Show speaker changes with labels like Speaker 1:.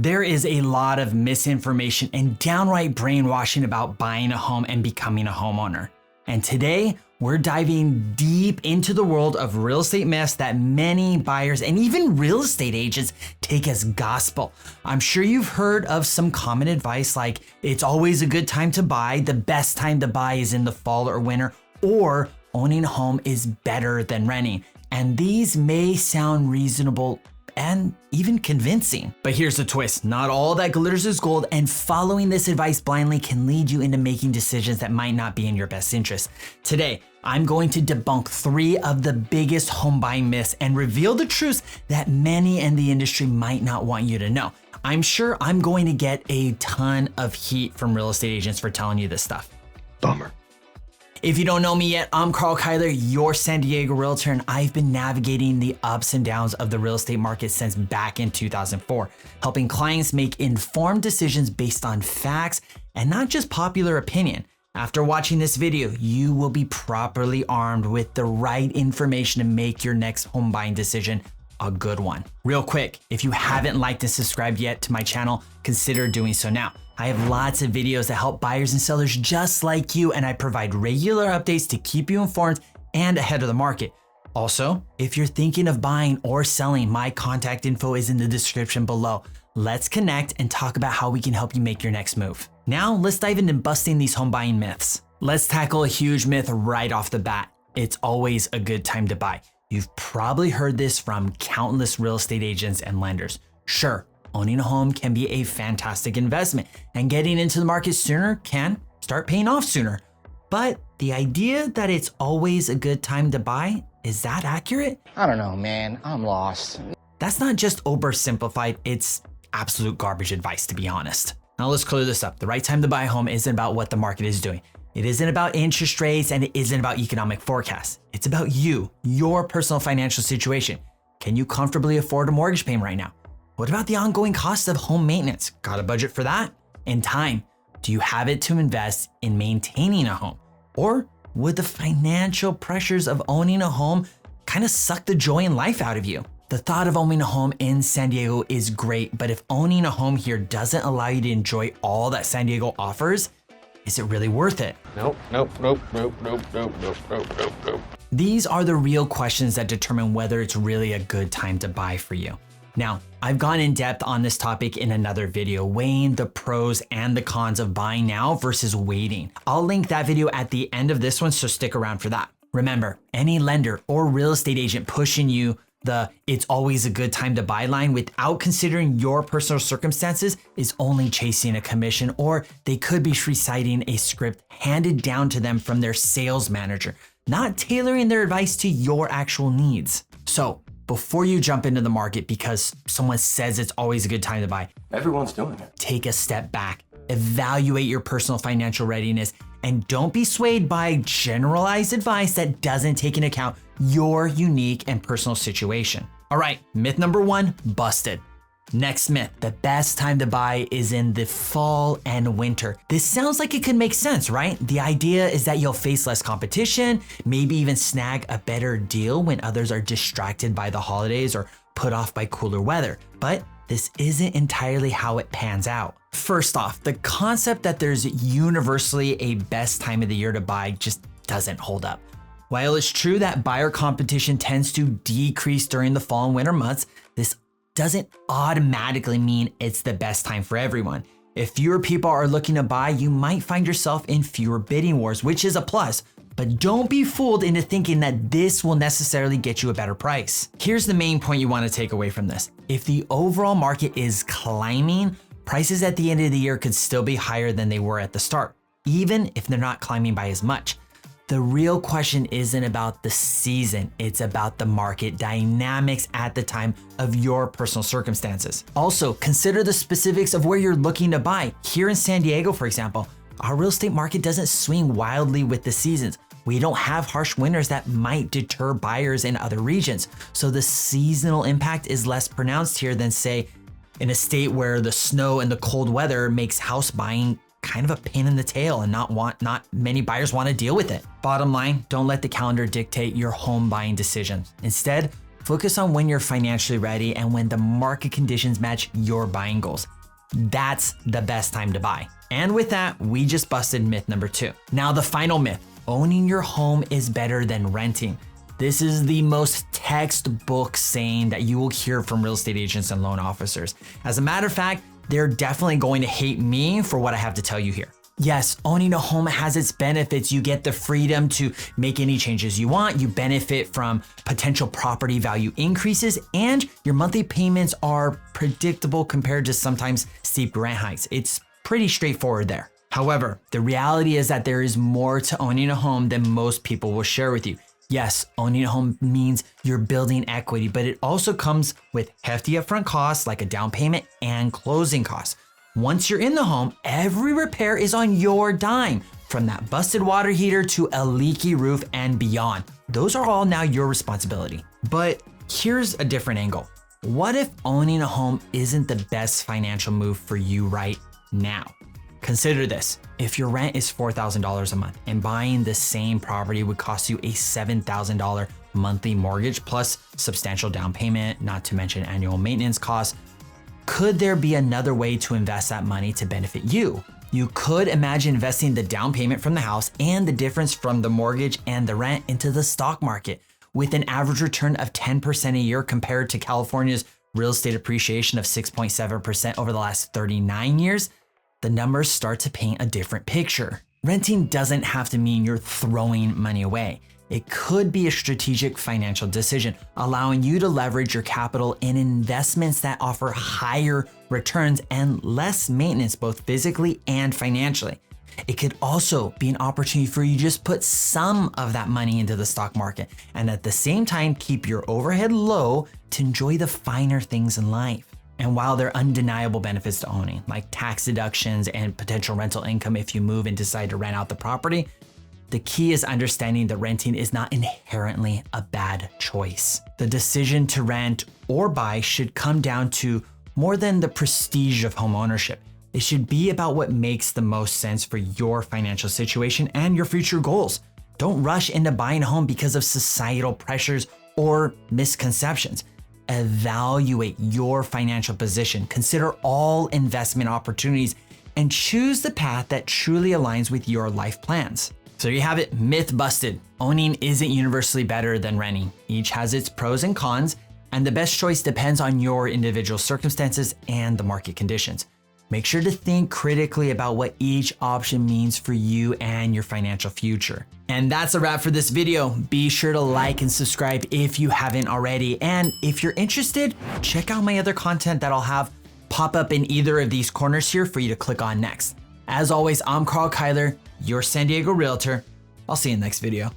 Speaker 1: There is a lot of misinformation and downright brainwashing about buying a home and becoming a homeowner. And today, we're diving deep into the world of real estate myths that many buyers and even real estate agents take as gospel. I'm sure you've heard of some common advice like, it's always a good time to buy, the best time to buy is in the fall or winter, or owning a home is better than renting. And these may sound reasonable and even convincing. But here's the twist, not all that glitters is gold, and following this advice blindly can lead you into making decisions that might not be in your best interest. Today, I'm going to debunk 3 of the biggest home buying myths and reveal the truths that many in the industry might not want you to know. I'm sure I'm going to get a ton of heat from real estate agents for telling you this stuff.
Speaker 2: Bummer.
Speaker 1: If you don't know me yet, I'm Karl Kyler, your San Diego realtor, and I've been navigating the ups and downs of the real estate market since back in 2004, helping clients make informed decisions based on facts and not just popular opinion. After watching this video, you will be properly armed with the right information to make your next home buying decision a good one. Real quick, if you haven't liked and subscribed yet to my channel, consider doing so now. I have lots of videos that help buyers and sellers just like you, and I provide regular updates to keep you informed and ahead of the market. Also, if you're thinking of buying or selling, my contact info is in the description below. Let's connect and talk about how we can help you make your next move. Now, let's dive into busting these home buying myths. Let's tackle a huge myth right off the bat. It's always a good time to buy. You've probably heard this from countless real estate agents and lenders. Sure, owning a home can be a fantastic investment, and getting into the market sooner can start paying off sooner. But the idea that it's always a good time to buy, is that accurate?
Speaker 3: I don't know, man. I'm lost.
Speaker 1: That's not just oversimplified, it's absolute garbage advice, to be honest. Now let's clear this up. The right time to buy a home isn't about what the market is doing. It isn't about interest rates, and it isn't about economic forecasts. It's about you, your personal financial situation. Can you comfortably afford a mortgage payment right now? What about the ongoing costs of home maintenance? Got a budget for that? And time, do you have it to invest in maintaining a home? Or would the financial pressures of owning a home kind of suck the joy in life out of you? The thought of owning a home in San Diego is great, but if owning a home here doesn't allow you to enjoy all that San Diego offers, is it really worth it?
Speaker 2: Nope.
Speaker 1: These are the real questions that determine whether it's really a good time to buy for you. Now, I've gone in depth on this topic in another video, weighing the pros and the cons of buying now versus waiting. I'll link that video at the end of this one, so stick around for that. Remember, any lender or real estate agent pushing you the "it's always a good time to buy" line without considering your personal circumstances is only chasing a commission, or they could be reciting a script handed down to them from their sales manager, not tailoring their advice to your actual needs. So, before you jump into the market because someone says it's always a good time to buy,
Speaker 2: Everyone's doing it.
Speaker 1: take a step back, evaluate your personal financial readiness, and don't be swayed by generalized advice that doesn't take into account your unique and personal situation. All right, myth number 1, busted. Next myth, the best time to buy is in the fall and winter. This sounds like it could make sense, right? The idea is that you'll face less competition, maybe even snag a better deal when others are distracted by the holidays or put off by cooler weather. But this isn't entirely how it pans out. First off, the concept that there's universally a best time of the year to buy just doesn't hold up. While it's true that buyer competition tends to decrease during the fall and winter months, this doesn't automatically mean it's the best time for everyone. If fewer people are looking to buy, you might find yourself in fewer bidding wars, which is a plus. But don't be fooled into thinking that this will necessarily get you a better price. Here's the main point you want to take away from this. If the overall market is climbing, prices at the end of the year could still be higher than they were at the start, even if they're not climbing by as much. The real question isn't about the season, it's about the market dynamics at the time of your personal circumstances. Also, consider the specifics of where you're looking to buy. Here in San Diego, for example, our real estate market doesn't swing wildly with the seasons. We don't have harsh winters that might deter buyers in other regions. So the seasonal impact is less pronounced here than, say, in a state where the snow and the cold weather makes house buying kind of a pain in the tail and not many buyers want to deal with it. Bottom line, don't let the calendar dictate your home buying decisions. Instead, Focus on when you're financially ready and when the market conditions match your buying goals. That's the best time to buy. And with that, we just busted myth number 2. Now the final myth, owning your home is better than renting. This is the most textbook saying that you will hear from real estate agents and loan officers. As a matter of fact, they're definitely going to hate me for what I have to tell you here. Yes, owning a home has its benefits. You get the freedom to make any changes you want. You benefit from potential property value increases, and your monthly payments are predictable compared to sometimes steep rent hikes. It's pretty straightforward there. However, the reality is that there is more to owning a home than most people will share with you. Yes, owning a home means you're building equity, but it also comes with hefty upfront costs like a down payment and closing costs. Once you're in the home, every repair is on your dime, from that busted water heater to a leaky roof and beyond. Those are all now your responsibility. But here's a different angle. What if owning a home isn't the best financial move for you right now? Consider this. If your rent is $4,000 a month and buying the same property would cost you a $7,000 monthly mortgage plus substantial down payment, not to mention annual maintenance costs, could there be another way to invest that money to benefit you? You could imagine investing the down payment from the house and the difference from the mortgage and the rent into the stock market with an average return of 10% a year compared to California's real estate appreciation of 6.7% over the last 39 years. The numbers start to paint a different picture. Renting doesn't have to mean you're throwing money away. It could be a strategic financial decision, allowing you to leverage your capital in investments that offer higher returns and less maintenance, both physically and financially. It could also be an opportunity for you to just put some of that money into the stock market and at the same time keep your overhead low to enjoy the finer things in life. And while there are undeniable benefits to owning, like tax deductions and potential rental income if you move and decide to rent out the property, the key is understanding that renting is not inherently a bad choice. The decision to rent or buy should come down to more than the prestige of home ownership. It should be about what makes the most sense for your financial situation and your future goals. Don't rush into buying a home because of societal pressures or misconceptions. Evaluate your financial position, consider all investment opportunities, and choose the path that truly aligns with your life plans. So there you have it, myth busted. Owning isn't universally better than renting. Each has its pros and cons, and the best choice depends on your individual circumstances and the market conditions. Make sure to think critically about what each option means for you and your financial future. And that's a wrap for this video. Be sure to like and subscribe if you haven't already. And if you're interested, check out my other content that I'll have pop up in either of these corners here for you to click on next. As always, I'm Karl Kyler, your San Diego Realtor. I'll see you in the next video.